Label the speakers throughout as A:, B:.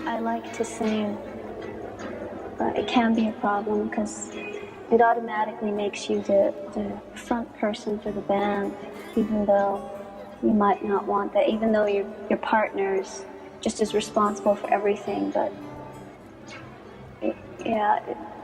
A: I like to sing, but it can be a problem because it automatically makes you the front person for the band, even though you might not want that, even though your partner's just as responsible for everything, but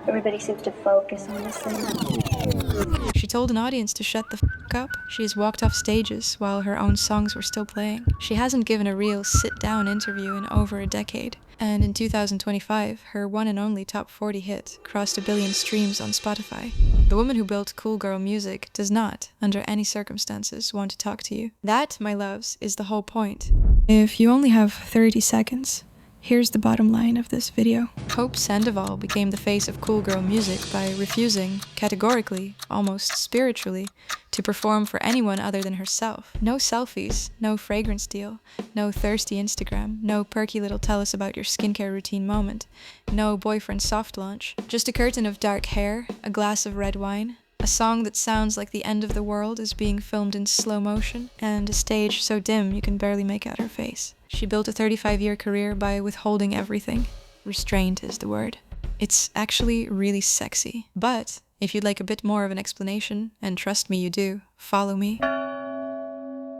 A: everybody seems to focus on the same.
B: She told an audience to shut the f*** up. She has walked off stages while her own songs were still playing. She hasn't given a real sit-down interview in over a decade. And in 2025, her one and only top 40 hit crossed 1 billion streams on Spotify. The woman who built cool girl music does not, under any circumstances, want to talk to you. That, my loves, is the whole point. If you only have 30 seconds, here's the bottom line of this video. Hope Sandoval became the face of cool girl music by refusing, categorically, almost spiritually, to perform for anyone other than herself. No selfies, no fragrance deal, no thirsty Instagram, no perky little tell us about your skincare routine moment, no boyfriend soft launch, just a curtain of dark hair, a glass of red wine, a song that sounds like the end of the world is being filmed in slow motion, and a stage so dim you can barely make out her face. She built a 35-year career by withholding everything. Restraint is the word. It's actually really sexy. But if you'd like a bit more of an explanation, and trust me you do, follow me.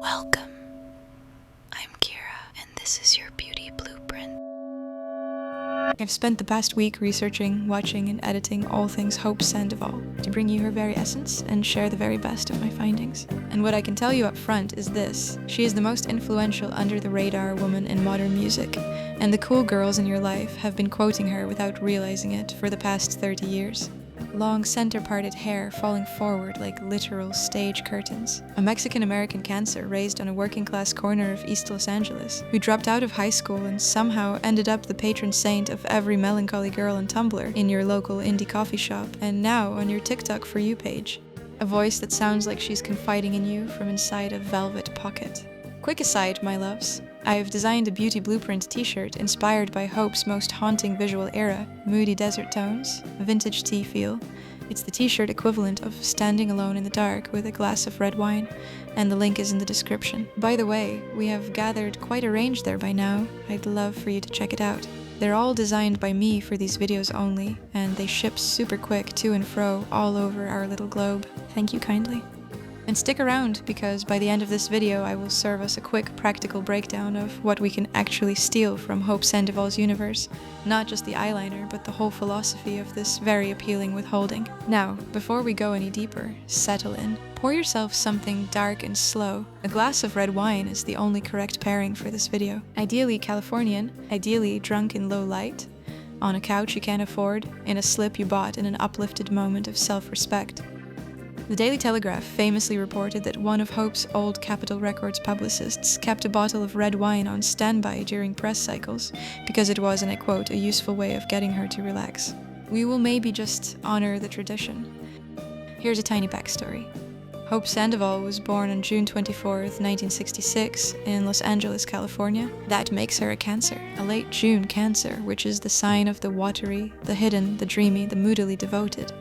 B: Welcome. I'm Kira, and this is your beauty blueprint. I've spent the past week researching, watching, and editing all things Hope Sandoval to bring you her very essence and share the very best of my findings. And what I can tell you up front is this: she is the most influential under-the-radar woman in modern music, and the cool girls in your life have been quoting her without realizing it for the past 30 years. Long center-parted hair falling forward like literal stage curtains. A Mexican-American cancer raised on a working-class corner of East Los Angeles, who dropped out of high school and somehow ended up the patron saint of every melancholy girl on Tumblr in your local indie coffee shop, and now on your TikTok For You page. A voice that sounds like she's confiding in you from inside a velvet pocket. Quick aside, my loves. I've designed a beauty blueprint t-shirt inspired by Hope's most haunting visual era, moody desert tones, vintage tea feel. It's the t-shirt equivalent of standing alone in the dark with a glass of red wine, and the link is in the description. By the way, we have gathered quite a range there by now. I'd love for you to check it out. They're all designed by me for these videos only, and they ship super quick to and fro all over our little globe. Thank you kindly. And stick around, because by the end of this video I will serve us a quick practical breakdown of what we can actually steal from Hope Sandoval's universe. Not just the eyeliner, but the whole philosophy of this very appealing withholding. Now, before we go any deeper, settle in. Pour yourself something dark and slow. A glass of red wine is the only correct pairing for this video. Ideally Californian, ideally drunk in low light, on a couch you can't afford, in a slip you bought in an uplifted moment of self-respect. The Daily Telegraph famously reported that one of Hope's old Capitol Records publicists kept a bottle of red wine on standby during press cycles because it was, and I quote, a useful way of getting her to relax. We will maybe just honor the tradition. Here's a tiny backstory. Hope Sandoval was born on June 24th, 1966 in Los Angeles, California. That makes her a Cancer, a late June Cancer, which is the sign of the watery, the hidden, the dreamy, the moodily devoted.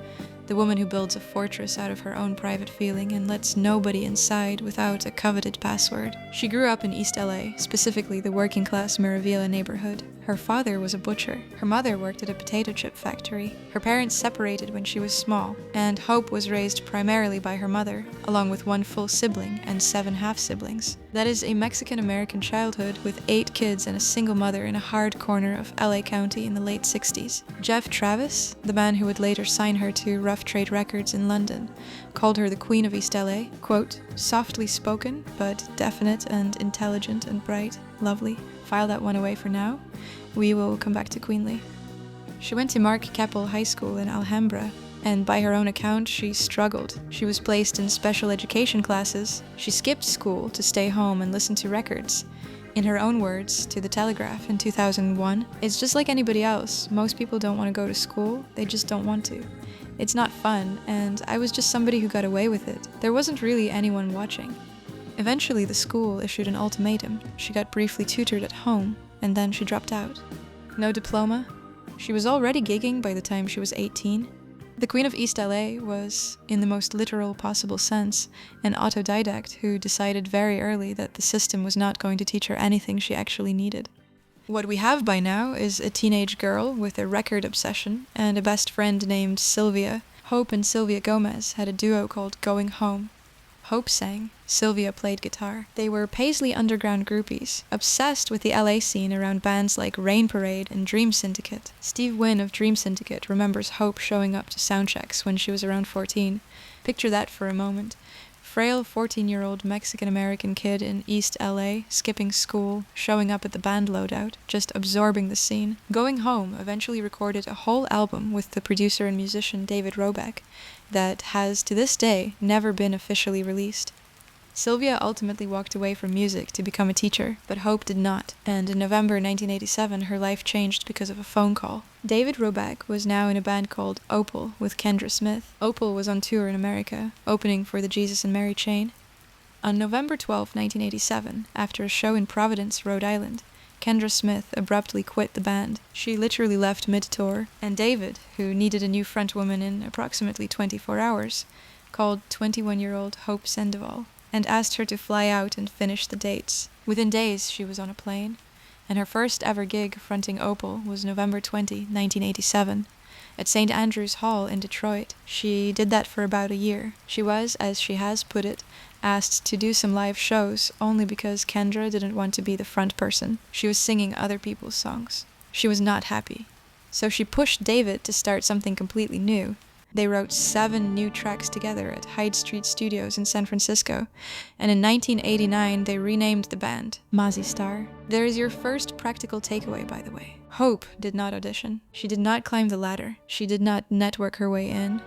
B: The woman who builds a fortress out of her own private feeling and lets nobody inside without a coveted password. She grew up in East LA, specifically the working-class Miravilla neighborhood. Her father was a butcher. Her mother worked at a potato chip factory. Her parents separated when she was small, and Hope was raised primarily by her mother, along with one full sibling and 7 half-siblings. That is a Mexican-American childhood with 8 kids and a single mother in a hard corner of LA County in the late 60s. Jeff Travis, the man who would later sign her to Rough Trade Records in London, called her the Queen of East LA, quote, softly spoken, but definite and intelligent and bright, lovely. File that one away for now. We will come back to queenly. She went to Mark Keppel High School in Alhambra, and by her own account, she struggled. She was placed in special education classes. She skipped school to stay home and listen to records. In her own words, to The Telegraph in 2001, it's just like anybody else. Most people don't want to go to school, they just don't want to. It's not fun, and I was just somebody who got away with it. There wasn't really anyone watching. Eventually, the school issued an ultimatum. She got briefly tutored at home, and then she dropped out. No diploma. She was already gigging by the time she was 18. The Queen of East LA was, in the most literal possible sense, an autodidact who decided very early that the system was not going to teach her anything she actually needed. What we have by now is a teenage girl with a record obsession and a best friend named Sylvia. Hope and Sylvia Gomez had a duo called Going Home. Hope sang, Sylvia played guitar. They were Paisley Underground groupies, obsessed with the LA scene around bands like Rain Parade and Dream Syndicate. Steve Wynn of Dream Syndicate remembers Hope showing up to soundchecks when she was around 14. Picture that for a moment. Frail 14-year-old Mexican-American kid in East LA, skipping school, showing up at the band loadout, just absorbing the scene. Going Home eventually recorded a whole album with the producer and musician David Roback that has, to this day, never been officially released. Sylvia ultimately walked away from music to become a teacher, but Hope did not, and in November 1987 her life changed because of a phone call. David Roback was now in a band called Opal with Kendra Smith. Opal was on tour in America, opening for the Jesus and Mary chain. On November 12, 1987, after a show in Providence, Rhode Island, Kendra Smith abruptly quit the band. She literally left mid-tour, and David, who needed a new frontwoman in approximately 24 hours, called 21-year-old Hope Sandoval and asked her to fly out and finish the dates. Within days, she was on a plane, and her first ever gig fronting Opal was November 20, 1987, at St. Andrew's Hall in Detroit. She did that for about a year. She was, as she has put it, asked to do some live shows only because Kendra didn't want to be the front person. She was singing other people's songs. She was not happy. So she pushed David to start something completely new. They wrote 7 new tracks together at Hyde Street Studios in San Francisco, and in 1989 they renamed the band Mazzy Star. There is your first practical takeaway, by the way. Hope did not audition. She did not climb the ladder. She did not network her way in.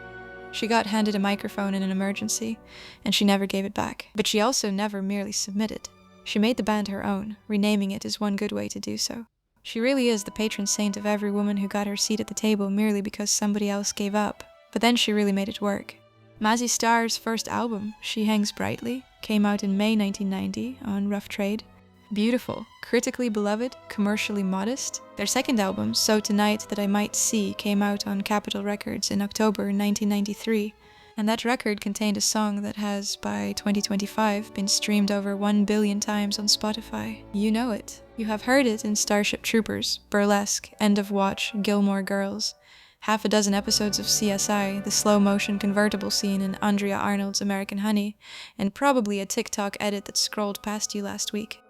B: She got handed a microphone in an emergency, and she never gave it back. But she also never merely submitted. She made the band her own, renaming it is one good way to do so. She really is the patron saint of every woman who got her seat at the table merely because somebody else gave up. But then she really made it work. Mazzy Star's first album, She Hangs Brightly, came out in May 1990 on Rough Trade. Beautiful, critically beloved, commercially modest. Their second album, So Tonight That I Might See, came out on Capitol Records in October 1993, and that record contained a song that has, by 2025, been streamed over 1 billion times on Spotify. You know it. You have heard it in Starship Troopers, Burlesque, End of Watch, Gilmore Girls, half a dozen episodes of CSI, the slow-motion convertible scene in Andrea Arnold's American Honey, and probably a TikTok edit that scrolled past you last week.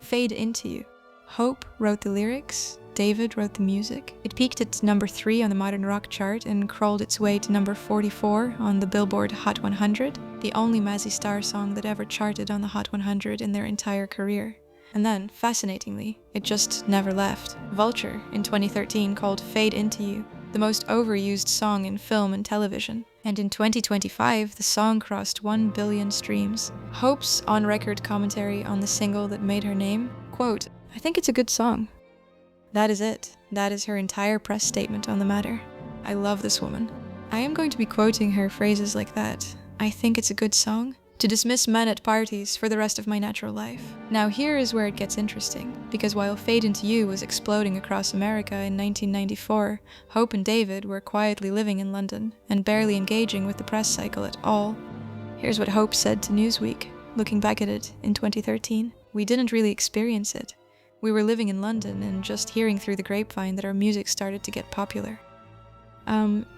B: Fade Into You. Hope wrote the lyrics, David wrote the music. It peaked at number 3 on the modern rock chart and crawled its way to number 44 on the Billboard Hot 100, the only Mazzy Star song that ever charted on the Hot 100 in their entire career. And then, fascinatingly, it just never left. Vulture, in 2013, called Fade Into You the most overused song in film and television. And in 2025, the song crossed 1 billion streams. Hope's on-record commentary on the single that made her name, quote, "I think it's a good song." That is it. That is her entire press statement on the matter. I love this woman. I am going to be quoting her phrases like that. I think it's a good song, to dismiss men at parties for the rest of my natural life. Now here is where it gets interesting, because while Fade Into You was exploding across America in 1994, Hope and David were quietly living in London and barely engaging with the press cycle at all. Here's what Hope said to Newsweek, looking back at it in 2013. "We didn't really experience it. We were living in London and just hearing through the grapevine that our music started to get popular."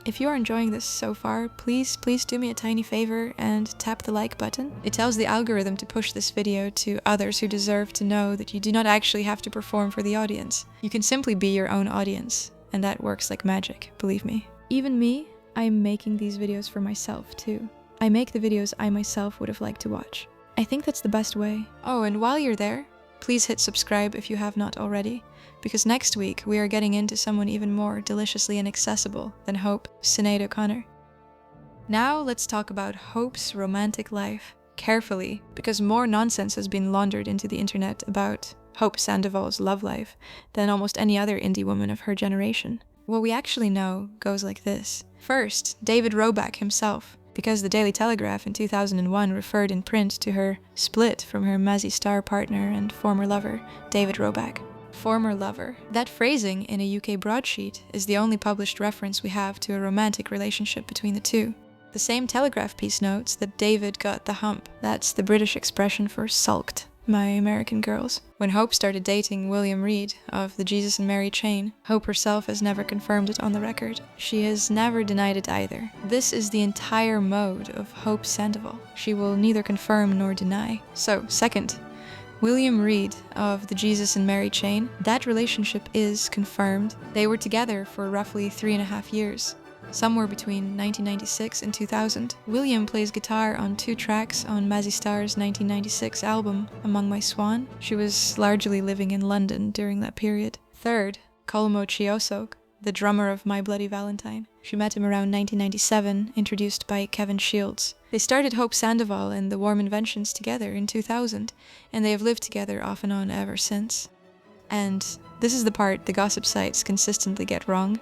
B: If you are enjoying this so far, please do me a tiny favor and tap the like button. It tells the algorithm to push this video to others who deserve to know that you do not actually have to perform for the audience. You can simply be your own audience, and that works like magic, believe me. Even me, I'm making these videos for myself too. I make the videos I myself would have liked to watch. I think that's the best way. Oh, and while you're there, please hit subscribe if you have not already, because next week we are getting into someone even more deliciously inaccessible than Hope, Sinead O'Connor. Now let's talk about Hope's romantic life, carefully, because more nonsense has been laundered into the internet about Hope Sandoval's love life than almost any other indie woman of her generation. What we actually know goes like this. First, David Roback himself, because the Daily Telegraph in 2001 referred in print to her split from her Mazzy Star partner and former lover, David Roback. Former lover. That phrasing in a UK broadsheet is the only published reference we have to a romantic relationship between the two. The same Telegraph piece notes that David got the hump. That's the British expression for sulked. my American girls. When Hope started dating William Reid of the Jesus and Mary chain, Hope herself has never confirmed it on the record. She has never denied it either. This is the entire mode of Hope Sandoval. She will neither confirm nor deny. So, second, William Reid of the Jesus and Mary chain, that relationship is confirmed. They were together for roughly 3.5 years. Somewhere between 1996 and 2000. William plays guitar on 2 tracks on Mazzy Star's 1996 album, Among My Swan. She was largely living in London during that period. Third, Colm Cíosóig, the drummer of My Bloody Valentine. She met him around 1997, introduced by Kevin Shields. They started Hope Sandoval and the Warm Inventions together in 2000, and they have lived together off and on ever since. And this is the part the gossip sites consistently get wrong.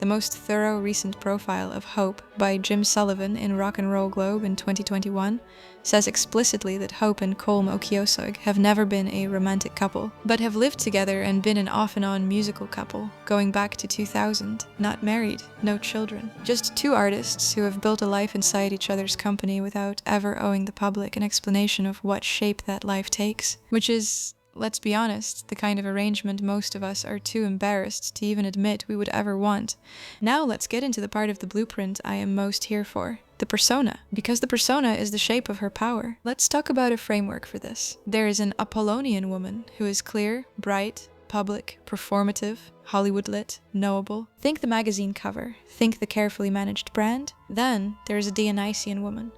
B: The most thorough recent profile of Hope by Jim Sullivan in Rock and Roll Globe in 2021 says explicitly that Hope and Colm Cíosóig have never been a romantic couple, but have lived together and been an off-and-on musical couple, going back to 2000, not married, no children. Just 2 artists who have built a life inside each other's company without ever owing the public an explanation of what shape that life takes, which is, let's be honest, the kind of arrangement most of us are too embarrassed to even admit we would ever want. Now let's get into the part of the blueprint I am most here for. The persona. Because the persona is the shape of her power. Let's talk about a framework for this. There is an Apollonian woman who is clear, bright, public, performative, Hollywood lit, knowable. Think the magazine cover. Think the carefully managed brand. Then there is a Dionysian woman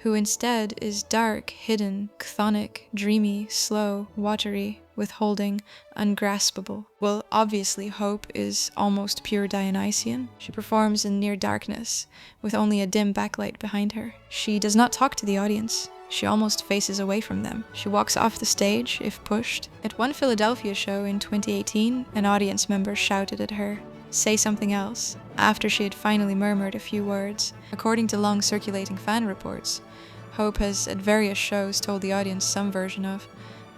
B: who instead is dark, hidden, chthonic, dreamy, slow, watery, withholding, ungraspable. Well, obviously Hope is almost pure Dionysian. She performs in near darkness, with only a dim backlight behind her. She does not talk to the audience. She almost faces away from them. She walks off the stage, if pushed. At one Philadelphia show in 2018, an audience member shouted at her, "Say something else," after she had finally murmured a few words. According to long circulating fan reports, Hope has at various shows told the audience some version of,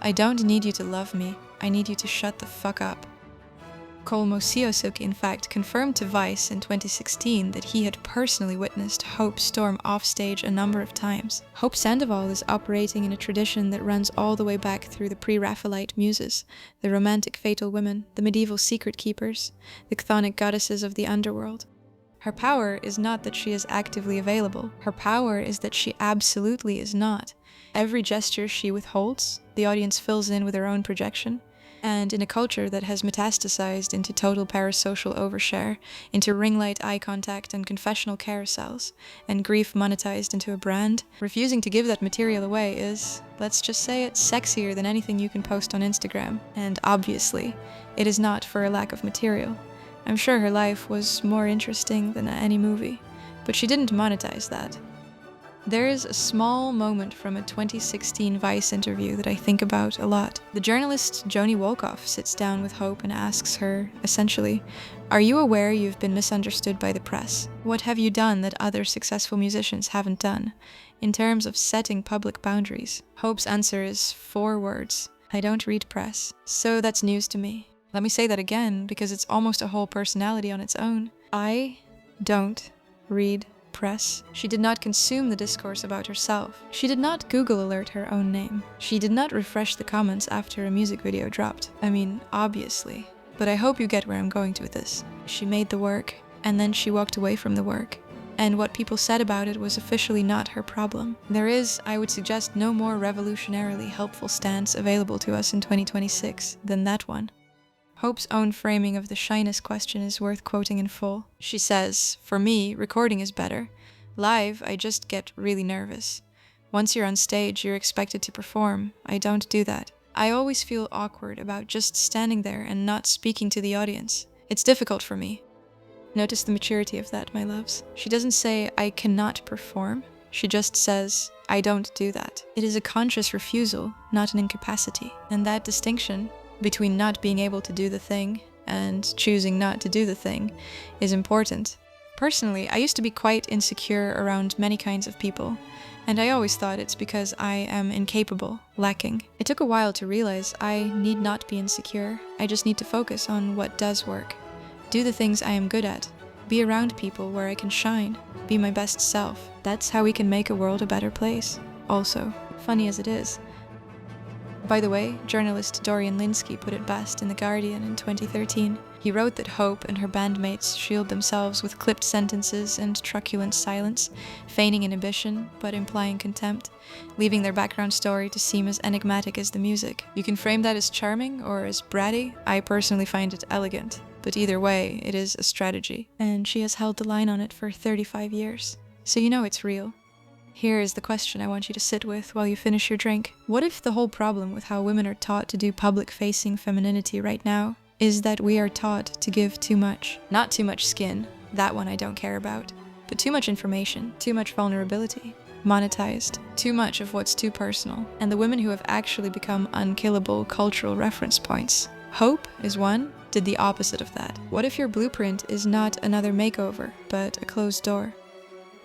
B: "I don't need you to love me, I need you to shut the fuck up." Colm Cíosóig, in fact, confirmed to Vice in 2016 that he had personally witnessed Hope storm offstage a number of times. Hope Sandoval is operating in a tradition that runs all the way back through the pre-Raphaelite muses, the romantic fatal women, the medieval secret keepers, the chthonic goddesses of the underworld. Her power is not that she is actively available. Her power is that she absolutely is not. Every gesture she withholds, the audience fills in with her own projection. And in a culture that has metastasized into total parasocial overshare, into ring light eye contact and confessional carousels, and grief monetized into a brand, refusing to give that material away is, let's just say it, sexier than anything you can post on Instagram. And obviously, it is not for a lack of material. I'm sure her life was more interesting than any movie, but she didn't monetize that. There is a small moment from a 2016 Vice interview that I think about a lot. The journalist Joni Wolkoff sits down with Hope and asks her, essentially, "Are you aware you've been misunderstood by the press? What have you done that other successful musicians haven't done, in terms of setting public boundaries?" Hope's answer is 4 words. "I don't read press." So that's news to me. Let me say that again, because it's almost a whole personality on its own. I don't read press. She did not consume the discourse about herself. She did not Google alert her own name. She did not refresh the comments after a music video dropped. I mean, obviously. But I hope you get where I'm going to with this. She made the work, and then she walked away from the work. And what people said about it was officially not her problem. There is, I would suggest, no more revolutionarily helpful stance available to us in 2026 than that one. Hope's own framing of the shyness question is worth quoting in full. She says, "For me, recording is better. Live, I just get really nervous. Once you're on stage, you're expected to perform. I don't do that. I always feel awkward about just standing there and not speaking to the audience. It's difficult for me." Notice the maturity of that, my loves. She doesn't say, "I cannot perform." She just says, "I don't do that." It is a conscious refusal, not an incapacity. And that distinction between not being able to do the thing and choosing not to do the thing is important. Personally, I used to be quite insecure around many kinds of people, and I always thought it's because I am incapable, lacking. It took a while to realize I need not be insecure. I just need to focus on what does work. Do the things I am good at. Be around people where I can shine. Be my best self. That's how we can make a world a better place. Also, funny as it is, By the way, journalist Dorian Linsky put it best in The Guardian in 2013. He wrote that Hope and her bandmates shield themselves with clipped sentences and truculent silence, feigning inhibition but implying contempt, leaving their background story to seem as enigmatic as the music. You can frame that as charming or as bratty. I personally find it elegant, but either way, it is a strategy, and she has held the line on it for 35 years. So you know it's real. Here is the question I want you to sit with while you finish your drink. What if the whole problem with how women are taught to do public-facing femininity right now is that we are taught to give too much? Not too much skin, that one I don't care about, but too much information, too much vulnerability, monetized, too much of what's too personal, and the women who have actually become unkillable cultural reference points. Hope is one, did the opposite of that. What if your blueprint is not another makeover, but a closed door?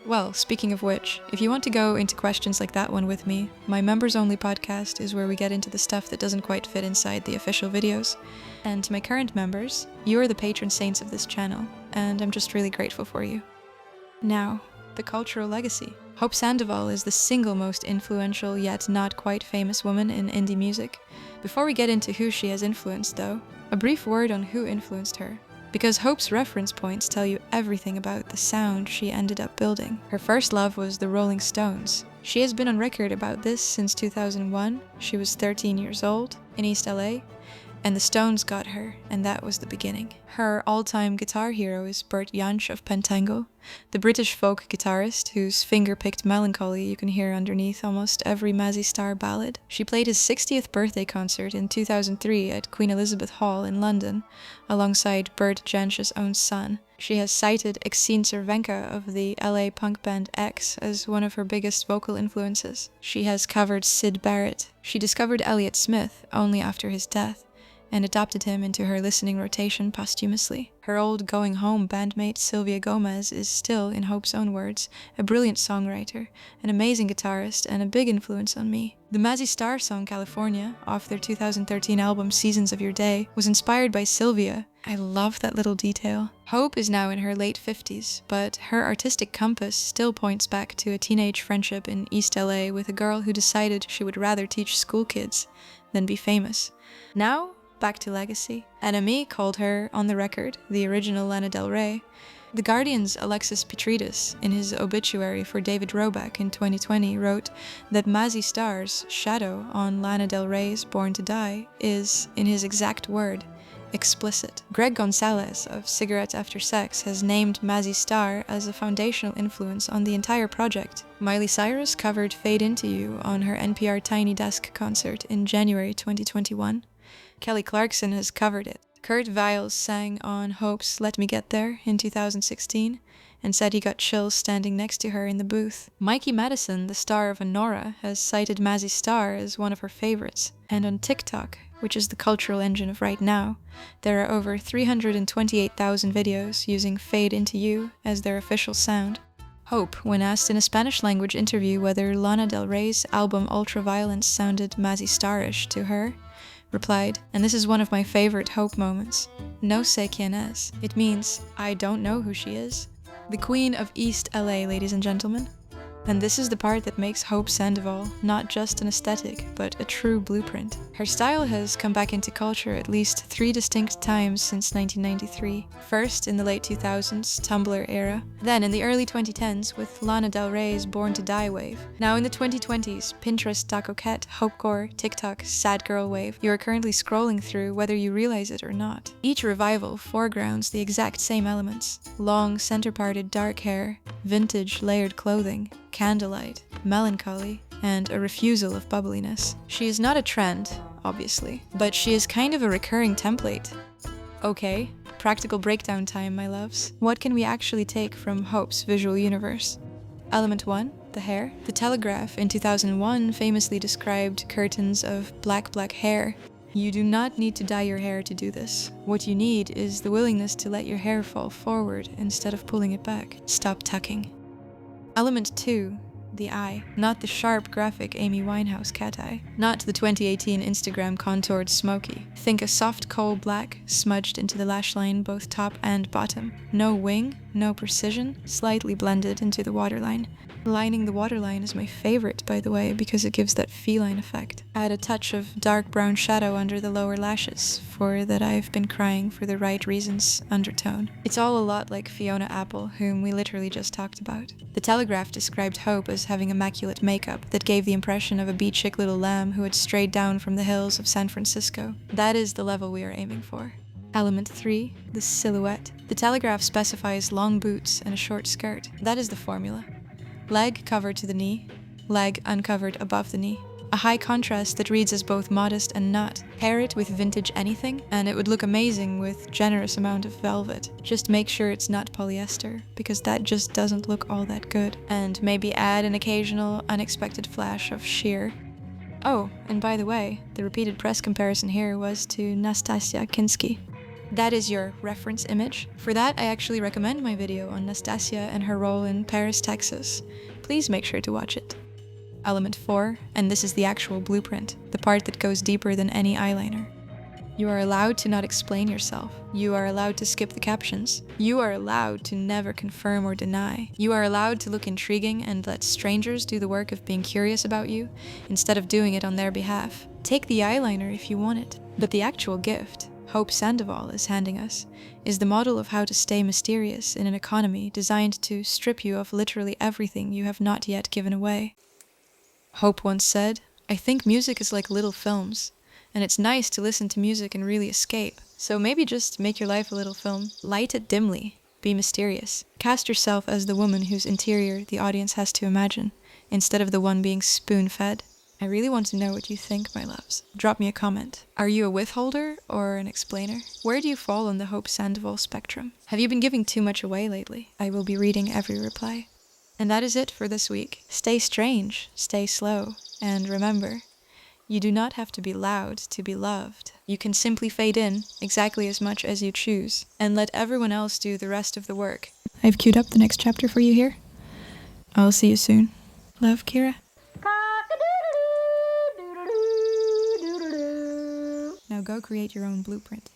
B: Well, speaking of which, if you want to go into questions like that one with me, my members-only podcast is where we get into the stuff that doesn't quite fit inside the official videos. And to my current members, you are the patron saints of this channel, and I'm just really grateful for you. Now, the cultural legacy. Hope Sandoval is the single most influential yet not quite famous woman in indie music. Before we get into who she has influenced though, a brief word on who influenced her. Because Hope's reference points tell you everything about the sound she ended up building. Her first love was the Rolling Stones. She has been on record about this since 2001. She was 13 years old in East LA, and the Stones got her, and that was the beginning. Her all-time guitar hero is Bert Jansch of Pentangle, the British folk guitarist whose finger-picked melancholy you can hear underneath almost every Mazzy Star ballad. She played his 60th birthday concert in 2003 at Queen Elizabeth Hall in London, alongside Bert Jansch's own son. She has cited Exene Cervenka of the LA punk band X as one of her biggest vocal influences. She has covered Syd Barrett. She discovered Elliott Smith only after his death, and adopted him into her listening rotation posthumously. Her old Going Home bandmate Sylvia Gomez is still, in Hope's own words, a brilliant songwriter, an amazing guitarist, and a big influence on me. The Mazzy Star song California, off their 2013 album Seasons of Your Day, was inspired by Sylvia. I love that little detail. Hope is now in her late 50s, but her artistic compass still points back to a teenage friendship in East LA with a girl who decided she would rather teach school kids than be famous. Now, back to legacy. NME called her, on the record, the original Lana Del Rey. The Guardian's Alexis Petridis, in his obituary for David Roback in 2020, wrote that Mazzy Star's shadow on Lana Del Rey's Born to Die is, in his exact word, explicit. Greg Gonzalez of Cigarettes After Sex has named Mazzy Star as a foundational influence on the entire project. Miley Cyrus covered Fade Into You on her NPR Tiny Desk concert in January 2021. Kelly Clarkson has covered it. Kurt Vile sang on Hope's Let Me Get There in 2016 and said he got chills standing next to her in the booth. Mikey Madison, the star of Honora, has cited Mazzy Star as one of her favorites. And on TikTok, which is the cultural engine of right now, there are over 328,000 videos using Fade Into You as their official sound. Hope, when asked in a Spanish-language interview whether Lana Del Rey's album Ultraviolence sounded Mazzy Star-ish to her, replied, and this is one of my favorite Hope moments, "No sé quién es." It means, I don't know who she is. The Queen of East LA, ladies and gentlemen. And this is the part that makes Hope Sandoval not just an aesthetic, but a true blueprint. Her style has come back into culture at least 3 distinct times since 1993. First in the late 2000s, Tumblr era. Then in the early 2010s with Lana Del Rey's Born to Die wave. Now in the 2020s, Pinterest Da Coquette, Hopecore, TikTok, Sad Girl wave you are currently scrolling through whether you realize it or not. Each revival foregrounds the exact same elements. Long, center-parted dark hair, vintage layered clothing, candlelight, melancholy, and a refusal of bubbliness. She is not a trend, obviously, but she is kind of a recurring template. Okay, practical breakdown time, my loves. What can we actually take from Hope's visual universe? Element 1, the hair. The Telegraph in 2001 famously described curtains of black hair. You do not need to dye your hair to do this. What you need is the willingness to let your hair fall forward instead of pulling it back. Stop tucking. Element 2, the eye. Not the sharp, graphic Amy Winehouse cat eye. Not the 2018 Instagram contoured smoky. Think a soft coal black, smudged into the lash line both top and bottom. No wing, no precision, slightly blended into the waterline. Lining the waterline is my favorite, by the way, because it gives that feline effect. Add a touch of dark brown shadow under the lower lashes, for that I've been crying for the right reasons undertone. It's all a lot like Fiona Apple, whom we literally just talked about. The Telegraph described Hope as having immaculate makeup that gave the impression of a beat-chick little lamb who had strayed down from the hills of San Francisco. That is the level we are aiming for. Element 3, the silhouette. The Telegraph specifies long boots and a short skirt. That is the formula. Leg covered to the knee, leg uncovered above the knee. A high contrast that reads as both modest and not. Pair it with vintage anything, and it would look amazing with generous amount of velvet. Just make sure it's not polyester, because that just doesn't look all that good. And maybe add an occasional unexpected flash of sheer. Oh, and by the way, the repeated press comparison here was to Nastasia Kinski. That is your reference image. For that, I actually recommend my video on Nastasia and her role in Paris, Texas. Please make sure to watch it. Element 4, and this is the actual blueprint, the part that goes deeper than any eyeliner. You are allowed to not explain yourself. You are allowed to skip the captions. You are allowed to never confirm or deny. You are allowed to look intriguing and let strangers do the work of being curious about you, instead of doing it on their behalf. Take the eyeliner if you want it, but the actual gift, Hope Sandoval is handing us, is the model of how to stay mysterious in an economy designed to strip you of literally everything you have not yet given away. Hope once said, "I think music is like little films, and it's nice to listen to music and really escape. So maybe just make your life a little film. Light it dimly. Be mysterious. Cast yourself as the woman whose interior the audience has to imagine, instead of the one being spoon-fed." I really want to know what you think, my loves. Drop me a comment. Are you a withholder or an explainer? Where do you fall on the Hope Sandoval spectrum? Have you been giving too much away lately? I will be reading every reply. And that is it for this week. Stay strange, stay slow, and remember, you do not have to be loud to be loved. You can simply fade in exactly as much as you choose, and let everyone else do the rest of the work. I've queued up the next chapter for you here. I'll see you soon. Love, Kira. Now go create your own blueprint.